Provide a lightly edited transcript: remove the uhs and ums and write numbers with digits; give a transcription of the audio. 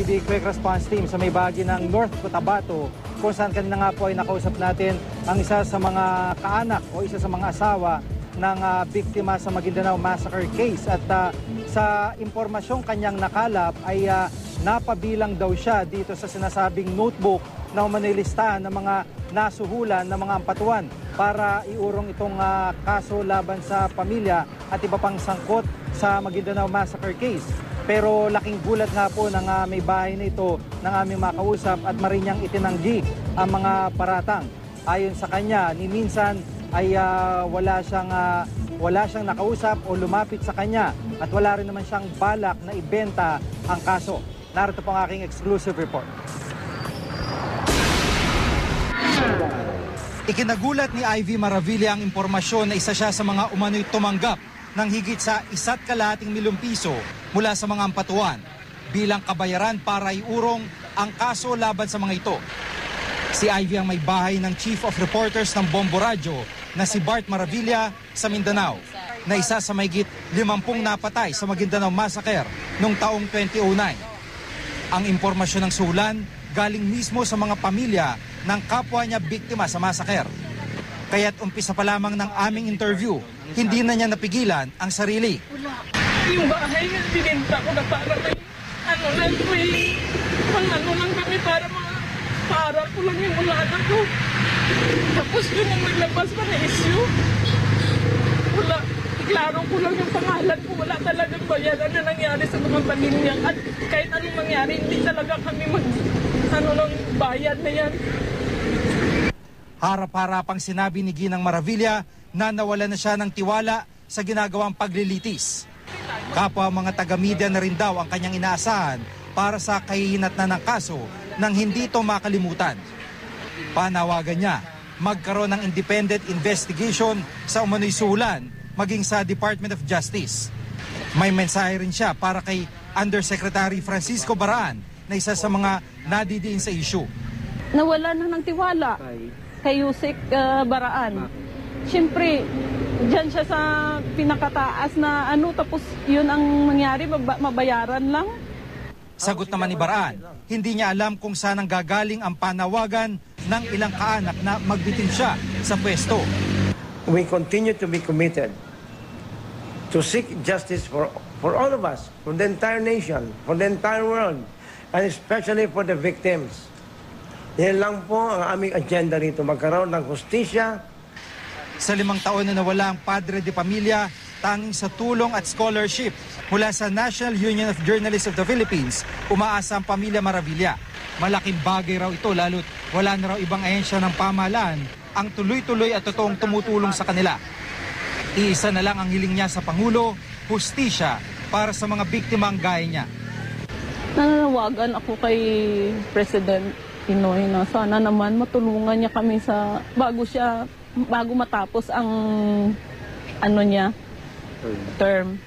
PNP Quick Response Team sa may bahagi ng North Cotabato, kung saan kanina nga po ay nakausap natin ang isa sa mga kaanak o isa sa mga asawa ng biktima sa Maguindanao Massacre case. At sa impormasyong kanyang nakalap ay napabilang daw siya dito sa sinasabing notebook na umanilistahan ng mga nasuhulan ng mga ampatuan para iurong itong kaso laban sa pamilya at iba pang sangkot sa Maguindanao Massacre case. Pero laking gulat nga po ng may bahay na ito ng aming makausap at marinyang itinanggi ang mga paratang. Ayon sa kanya, ni minsan ay wala siyang nakausap o lumapit sa kanya at wala rin naman siyang balak na ibenta ang kaso. Narito po ang aking exclusive report. Ikinagulat ni Ivy Maravilla ang impormasyon na isa siya sa mga umano'y tumanggap ng higit sa 1.2 milyong piso mula sa mga ampatuan bilang kabayaran para iurong ang kaso laban sa mga ito. Si Ivy ang may bahay ng Chief of Reporters ng Bombo Radio na si Bart Maravilla sa Mindanao, na isa sa mahigit 50 napatay sa Maguindanao Massacre noong taong 2009. Ang impormasyon ng suhulan galing mismo sa mga pamilya ng kapwa niya biktima sa massacre. Kaya't umpisa pa lamang ng aming interview, hindi na niya napigilan ang sarili. Yung bahay nga binenta ko na para may lang kami para ko lang yung ulada ko. Tapos yun ang naglabas pa na issue. Wala, klaro ko lang yung pangalan ko. Wala talagang bayaran na nangyari sa mga pamilya. At kahit anong mangyari, hindi talaga kami bayad na yan. Harap-harapang sinabi ni Ginang Maravilla na nawala na siya ng tiwala sa ginagawang paglilitis. Kapwa mga taga-media na rin daw ang kanyang inaasahan para sa kahihinatnan ng kaso nang hindi ito makalimutan. Panawagan niya magkaroon ng independent investigation sa umano'y suhulan maging sa Department of Justice. May mensahe rin siya para kay Undersecretary Francisco Baraan na isa sa mga nadidiin sa issue. Nawala na ng tiwala kay Yusek Baraan. Siyempre, dyan siya sa pinakataas na tapos yun ang nangyari, mabayaran lang. Sagot naman ni Baraan, hindi niya alam kung saan ang gagaling ang panawagan ng ilang kaanak na magbitin siya sa pwesto. We continue to be committed to seek justice for all of us, for the entire nation, for the entire world, and especially for the victims. Yan lang po ang aming agenda rito, magkaroon ng hustisya. Sa 5 taon na nawala ang Padre de Pamilya, tanging sa tulong at scholarship mula sa National Union of Journalists of the Philippines, umaasa ang pamilya Maravilla. Malaking bagay raw ito lalo't wala na raw ibang ahensya ng pamahalaan ang tuloy-tuloy at totoong tumutulong sa kanila. Iisa na lang ang hiling niya sa Pangulo, hustisya para sa mga biktimang gaya niya. Nananawagan ako kay President Pinoy na sana naman matulungan niya kami sa bago matapos ang term.